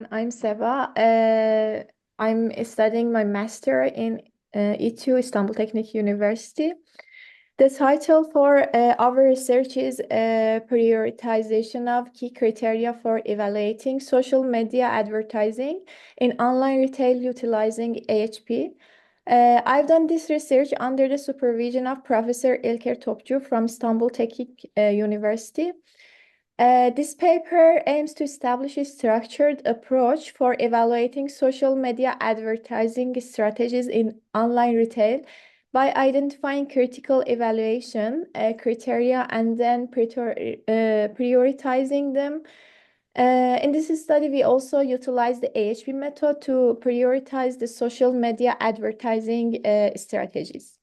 I'm Saba. I'm studying my master in İTÜ Istanbul Technic University. The title for our research is Prioritization of Key Criteria for Evaluating Social Media Advertising in Online Retail Utilizing AHP. I've done this research under the supervision of Professor Ilker Topcu from Istanbul Technic University. This paper aims to establish a structured approach for evaluating social media advertising strategies in online retail by identifying critical evaluation criteria and then prioritizing them. In this study, we also utilize the AHP method to prioritize the social media advertising strategies.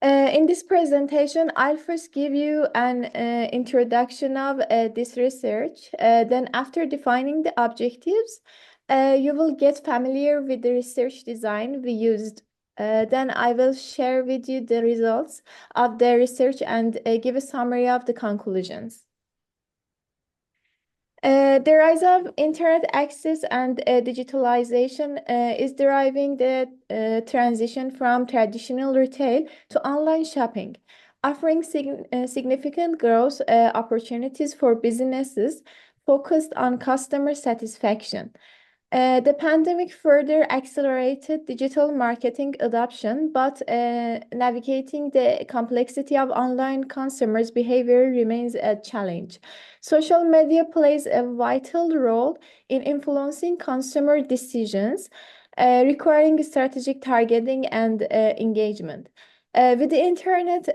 In this presentation, I'll first give you an introduction of this research. Then after defining the objectives, you will get familiar with the research design we used. Then I will share with you the results of the research and give a summary of the conclusions. The rise of internet access and digitalization is driving the transition from traditional retail to online shopping, offering significant growth opportunities for businesses focused on customer satisfaction. The pandemic further accelerated digital marketing adoption, but navigating the complexity of online consumers' behavior remains a challenge. Social media plays a vital role in influencing consumer decisions, requiring strategic targeting and engagement. With the internet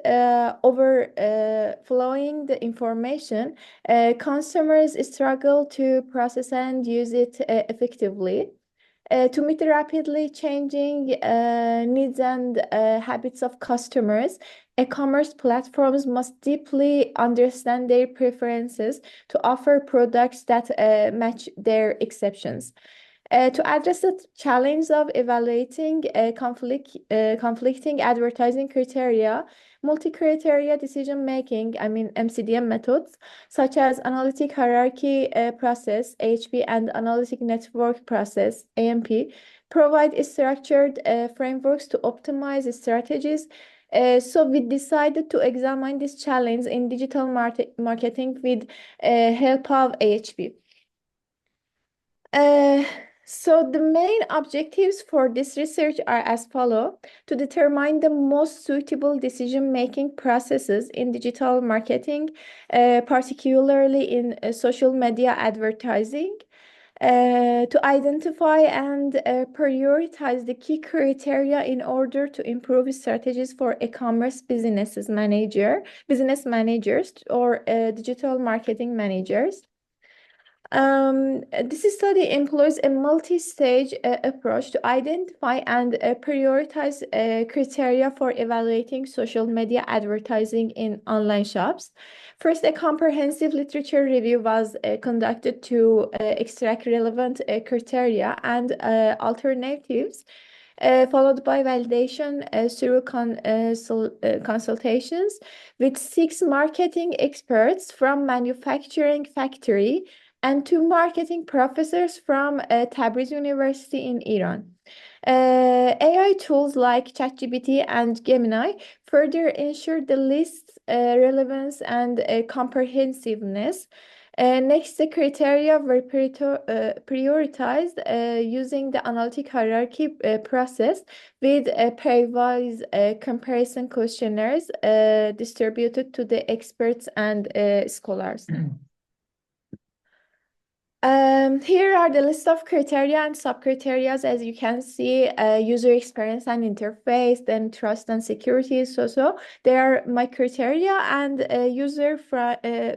overflowing the information, consumers struggle to process and use it effectively. To meet the rapidly changing needs and habits of customers, e-commerce platforms must deeply understand their preferences to offer products that match their exceptions. To address the challenge of evaluating conflicting advertising criteria, multi-criteria decision-making, MCDM methods, such as analytic hierarchy process, AHP, and analytic network process, AMP, provide structured frameworks to optimize strategies. So we decided to examine this challenge in digital marketing with help of AHP. Uh, so the main objectives for this research are as follow: to determine the most suitable decision-making processes in digital marketing, particularly in social media advertising, to identify and prioritize the key criteria in order to improve strategies for e-commerce business managers or digital marketing managers. This study employs a multi-stage approach to identify and prioritize criteria for evaluating social media advertising in online shops. First, a comprehensive literature review was conducted to extract relevant criteria and alternatives, followed by validation through consultations with 6 marketing experts from manufacturing factory and 2 marketing professors from Tabriz University in Iran. AI tools like ChatGPT and Gemini further ensure the list's relevance and comprehensiveness. Next, the criteria were prioritized using the analytic hierarchy process with pairwise comparison questionnaires distributed to the experts and scholars. Here are the list of criteria and sub-criteria. As you can see, user experience and interface, then trust and security. So they are my criteria, and user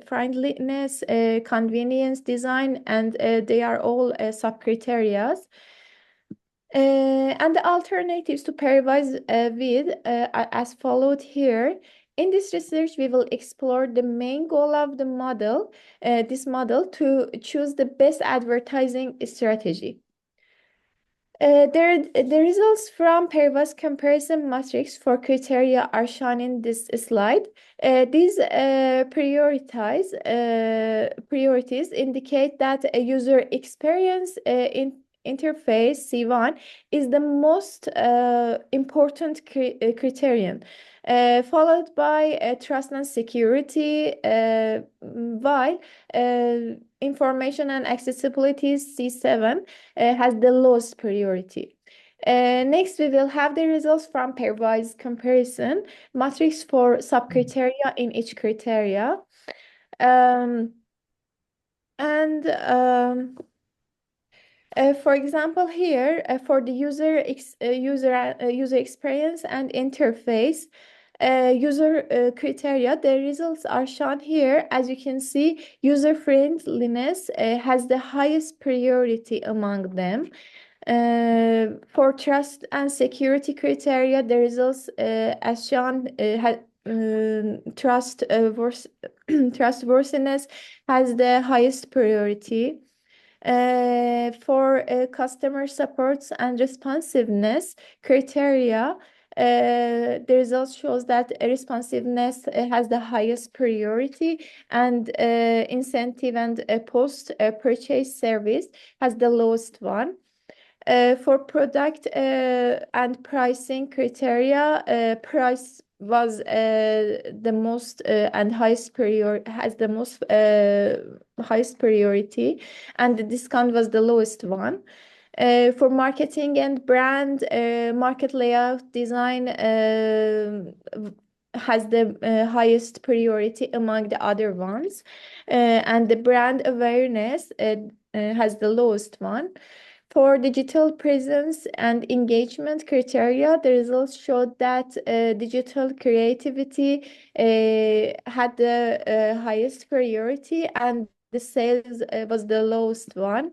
friendliness, convenience, design, and they are all sub-criteria. And the alternatives to pairwise with are as followed here. In this research, we will explore the main goal of the model, this model, to choose the best advertising strategy. The results from pairwise comparison matrix for criteria are shown in this slide. These priorities indicate that a user experience in interface C1 is the most important criterion, followed by trust and security, while uh, information and accessibility C7 has the lowest priority. Next, we will have the results from pairwise comparison matrix for subcriteria in each criteria. Um, and For example, here for the user experience and interface user criteria, the results are shown here. As you can see, user friendliness has the highest priority among them. For trust and security criteria, the results, as shown, trustworthiness has the highest priority. For customer supports and responsiveness criteria, the results shows that responsiveness has the highest priority, and incentive and post purchase service has the lowest one. For product and pricing criteria, price was the most and highest prior has the most highest priority, and the discount was the lowest one. For marketing and brand, market layout design has the highest priority among the other ones, and the brand awareness has the lowest one. For digital presence and engagement criteria, the results showed that digital creativity had the highest priority, and the sales was the lowest one.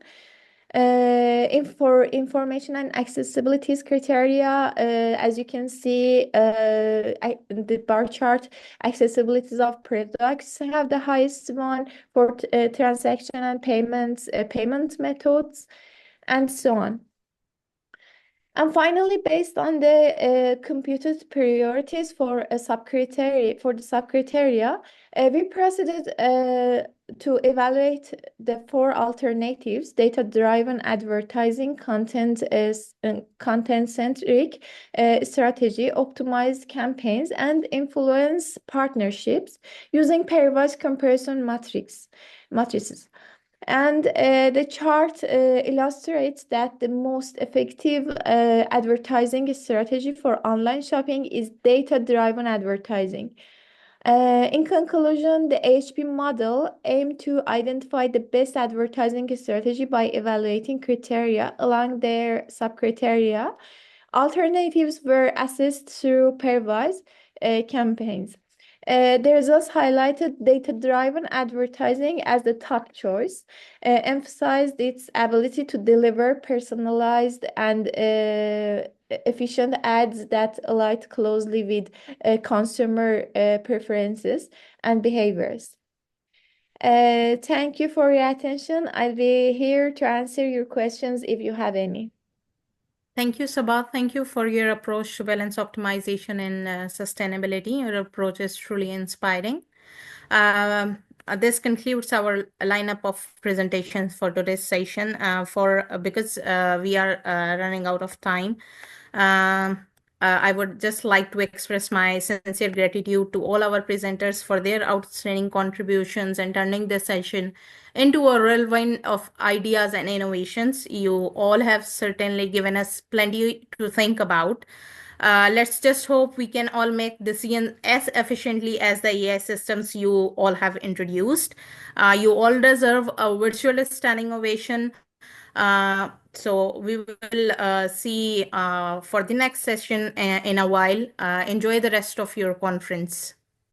For information and accessibilities criteria, as you can see, the bar chart, accessibilities of products have the highest one for transaction and payments, payment methods, and so on. And finally, based on the computed priorities for a for the subcriteria, we proceeded to evaluate the four alternatives: data-driven advertising, content-centric strategy, optimized campaigns, and influence partnerships using pairwise comparison matrices. And the chart illustrates that the most effective advertising strategy for online shopping is data-driven advertising. In conclusion, the AHP model aimed to identify the best advertising strategy by evaluating criteria along their subcriteria. Alternatives were assessed through pairwise campaigns. The results highlighted data-driven advertising as the top choice, emphasized its ability to deliver personalized and efficient ads that aligned closely with consumer preferences and behaviors. Thank you for your attention. I'll be here to answer your questions if you have any. Thank you, Sabah. Thank you for your approach to balance optimization and sustainability. Your approach is truly inspiring. This concludes our lineup of presentations for today's session. Because we are running out of time, I would just like to express my sincere gratitude to all our presenters for their outstanding contributions and turning this session into a whirlwind of ideas and innovations. You all have certainly given us plenty to think about. Let's just hope we can all make decisions as efficiently as the AI systems you all have introduced. You all deserve a virtual standing ovation. So we will see for the next session in a while. Enjoy the rest of your conference.